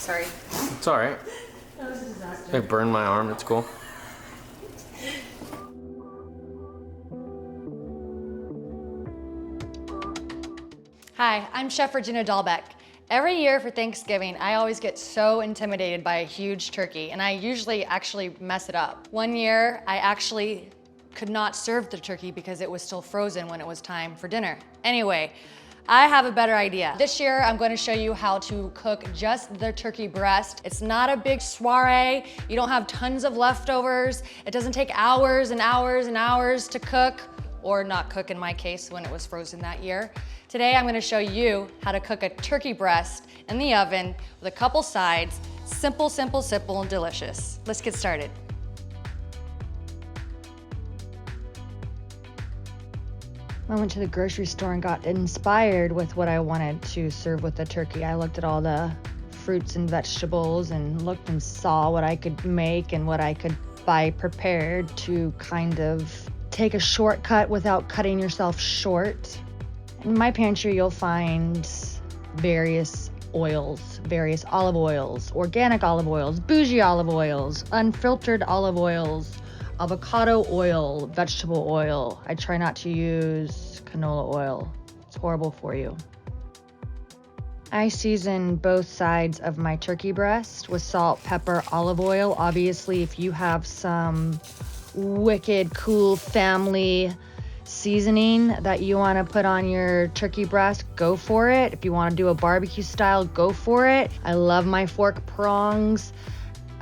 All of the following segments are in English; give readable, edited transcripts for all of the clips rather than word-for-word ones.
Sorry. It's all right. That was a disaster. I burned my arm. It's cool. Hi, I'm Chef Regina Dahlbeck. Every year for Thanksgiving, I always get so intimidated by a huge turkey, and I usually actually mess it up. One year, I actually could not serve the turkey because it was still frozen when it was time for dinner. Anyway, I have a better idea. This year, I'm going to show you how to cook just the turkey breast. It's not a big soiree. You don't have tons of leftovers. It doesn't take hours and hours and hours to cook, or not cook in my case when it was frozen that year. Today, I'm going to show you how to cook a turkey breast in the oven with a couple sides. Simple, simple, simple, and delicious. Let's get started. I went to the grocery store and got inspired with what I wanted to serve with the turkey. I looked at all the fruits and vegetables and looked and saw what I could make and what I could buy prepared to kind of take a shortcut without cutting yourself short. In my pantry, you'll find various oils, various olive oils, organic olive oils, bougie olive oils, unfiltered olive oils, avocado oil, vegetable oil. I try not to use canola oil. It's horrible for you. I season both sides of my turkey breast with salt, pepper, olive oil. Obviously, if you have some wicked cool family seasoning that you want to put on your turkey breast, go for it. If you want to do a barbecue style, go for it. I love my fork prongs.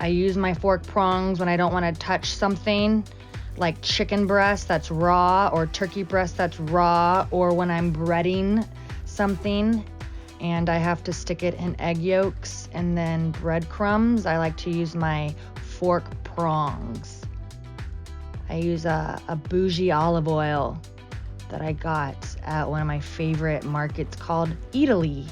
I use my fork prongs when I don't want to touch something like chicken breast that's raw or turkey breast that's raw, or when I'm breading something and I have to stick it in egg yolks and then breadcrumbs. I like to use my fork prongs. I use a bougie olive oil that I got at one of my favorite markets called Italy.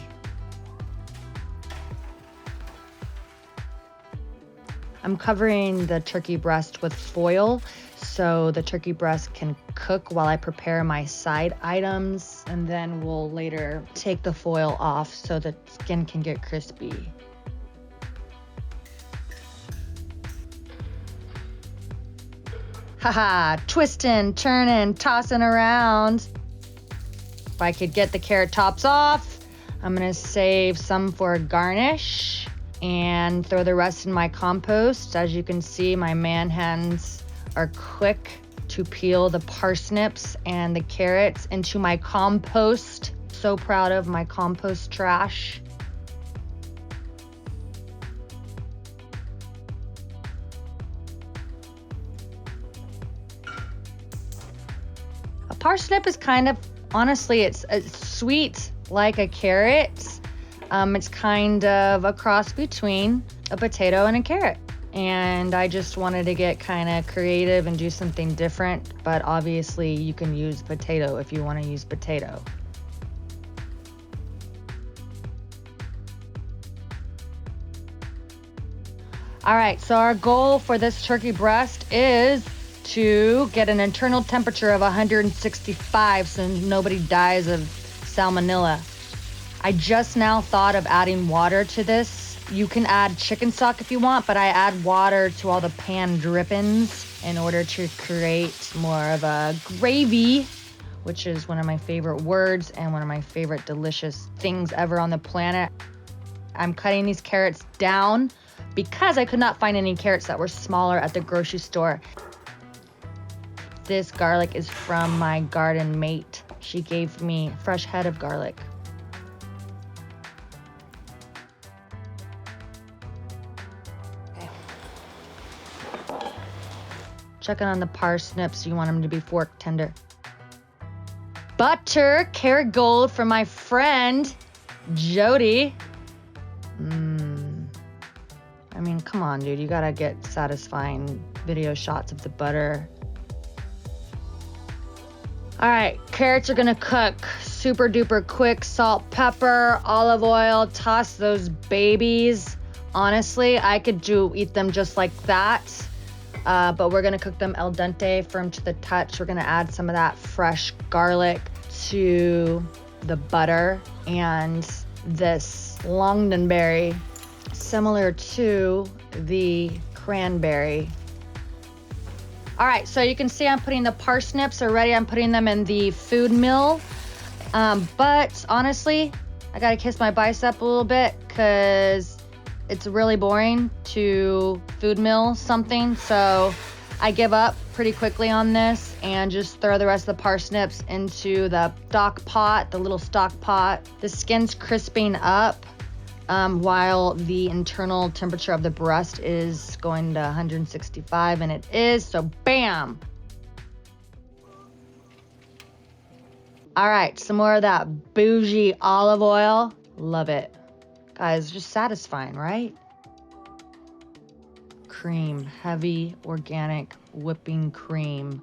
I'm covering the turkey breast with foil so the turkey breast can cook while I prepare my side items, and then we'll later take the foil off so the skin can get crispy. Haha, twisting, turning, tossing around. If I could get the carrot tops off, I'm gonna save some for a garnish and throw the rest in my compost. As you can see, my man hands are quick to peel the parsnips and the carrots into my compost. So proud of my compost trash. A parsnip is kind of, honestly, it's sweet like a carrot. It's kind of a cross between a potato and a carrot. And I just wanted to get kind of creative and do something different, but obviously you can use potato if you want to use potato. All right, so our goal for this turkey breast is to get an internal temperature of 165 so nobody dies of salmonella. I just now thought of adding water to this. You can add chicken stock if you want, but I add water to all the pan drippings in order to create more of a gravy, which is one of my favorite words and one of my favorite delicious things ever on the planet. I'm cutting these carrots down because I could not find any carrots that were smaller at the grocery store. This garlic is from my garden mate. She gave me a fresh head of garlic. Okay. Checking on the parsnips. You want them to be fork tender. Butter, carrot gold for my friend, Jody. I mean, come on, dude. You gotta get satisfying video shots of the butter. All right, carrots are gonna cook super duper quick. Salt, pepper, olive oil, toss those babies. Honestly, I could eat them just like that, but we're gonna cook them al dente, firm to the touch. We're gonna add some of that fresh garlic to the butter and this Londonberry similar to the cranberry. All right, so you can see I'm putting the parsnips already. I'm putting them in the food mill. But honestly, I gotta kiss my bicep a little bit because it's really boring to food mill something. So I give up pretty quickly on this and just throw the rest of the parsnips into the stock pot, the little stock pot. The skin's crisping up while the internal temperature of the breast is going to 165, and it is, so bam. All right, some more of that bougie olive oil. Love it. Guys, just satisfying, right? Cream, heavy organic whipping cream.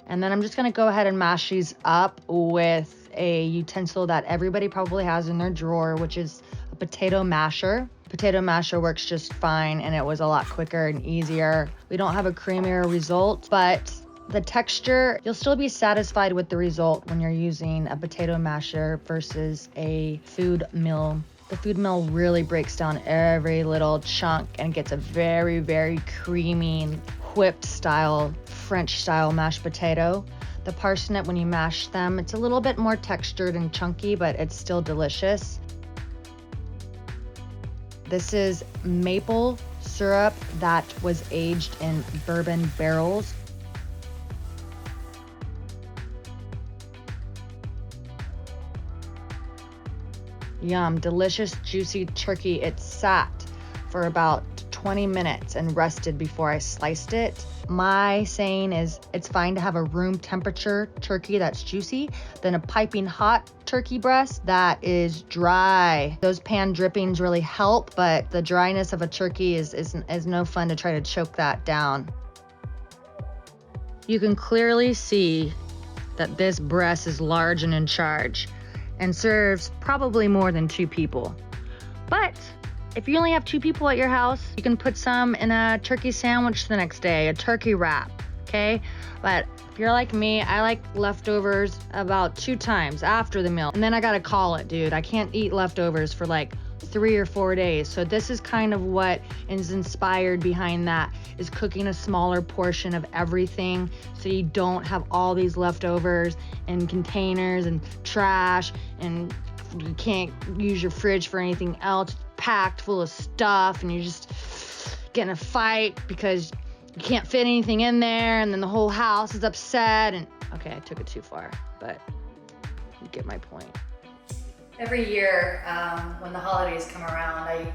And then I'm just gonna go ahead and mash these up with a utensil that everybody probably has in their drawer, which is a potato masher. Potato masher works just fine, and it was a lot quicker and easier. We don't have a creamier result, but the texture, you'll still be satisfied with the result when you're using a potato masher versus a food mill. The food mill really breaks down every little chunk and gets a very, very creamy, whipped style, French style mashed potato. The parsnip, when you mash them, it's a little bit more textured and chunky, but it's still delicious. This is maple syrup that was aged in bourbon barrels. Yum, delicious, juicy turkey. It sat for about 20 minutes and rested before I sliced it. My saying is it's fine to have a room temperature turkey that's juicy than a piping hot turkey breast that is dry. Those pan drippings really help, but the dryness of a turkey is no fun to try to choke that down. You can clearly see that this breast is large and in charge and serves probably more than 2 people. But if you only have 2 people at your house, you can put some in a turkey sandwich the next day, a turkey wrap, okay? But if you're like me, I like leftovers about 2 times after the meal. And then I gotta call it, dude. I can't eat leftovers for like 3 or 4 days. So this is kind of what is inspired behind that, is cooking a smaller portion of everything so you don't have all these leftovers in containers and trash, and you can't use your fridge for anything else. Packed full of stuff, and you just get in a fight because you can't fit anything in there, and then the whole house is upset. And okay, I took it too far, but you get my point. Every year when the holidays come around,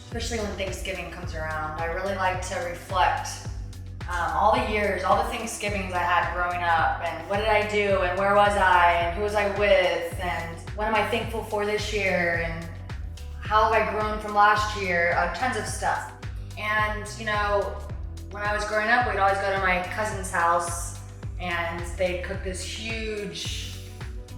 especially when Thanksgiving comes around, I really like to reflect all the years, all the Thanksgivings I had growing up, and what did I do, and where was I, and who was I with, and what am I thankful for this year, and how have I grown from last year, tons of stuff. And you know, when I was growing up, we'd always go to my cousin's house and they'd cook this huge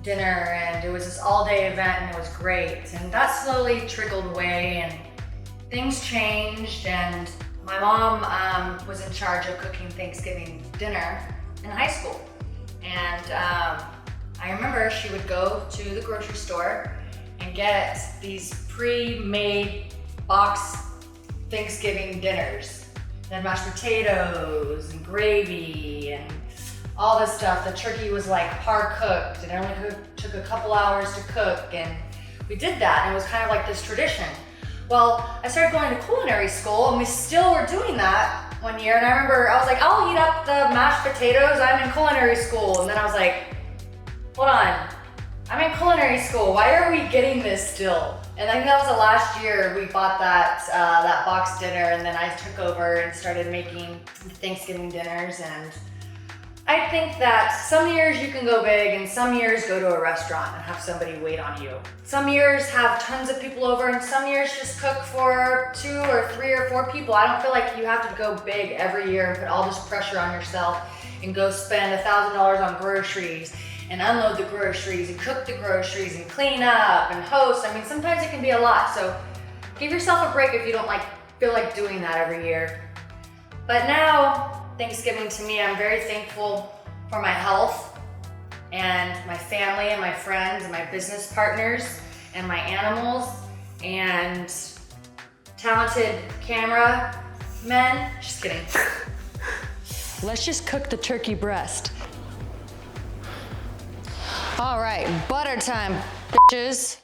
dinner, and it was this all-day event, and it was great. And that slowly trickled away and things changed, and my mom was in charge of cooking Thanksgiving dinner in high school. And I remember she would go to the grocery store and get these pre-made box Thanksgiving dinners. They had mashed potatoes and gravy and all this stuff. The turkey was like par cooked, and it only took a couple hours to cook, and we did that, and it was kind of like this tradition. Well, I started going to culinary school, and we still were doing that one year, and I remember I was like, I'll eat up the mashed potatoes, I'm in culinary school. And then I was like, hold on, I'm in culinary school, why are we getting this still? And I think that was the last year we bought that box dinner, and then I took over and started making Thanksgiving dinners. And I think that some years you can go big, and some years go to a restaurant and have somebody wait on you. Some years have tons of people over, and some years just cook for 2 or 3 or 4 people. I don't feel like you have to go big every year and put all this pressure on yourself and go spend $1,000 on groceries and unload the groceries and cook the groceries and clean up and host. I mean, sometimes it can be a lot. So give yourself a break if you don't feel like doing that every year. But now, Thanksgiving to me, I'm very thankful for my health and my family and my friends and my business partners and my animals and talented camera men. Just kidding. Let's just cook the turkey breast. All right, butter time, bitches.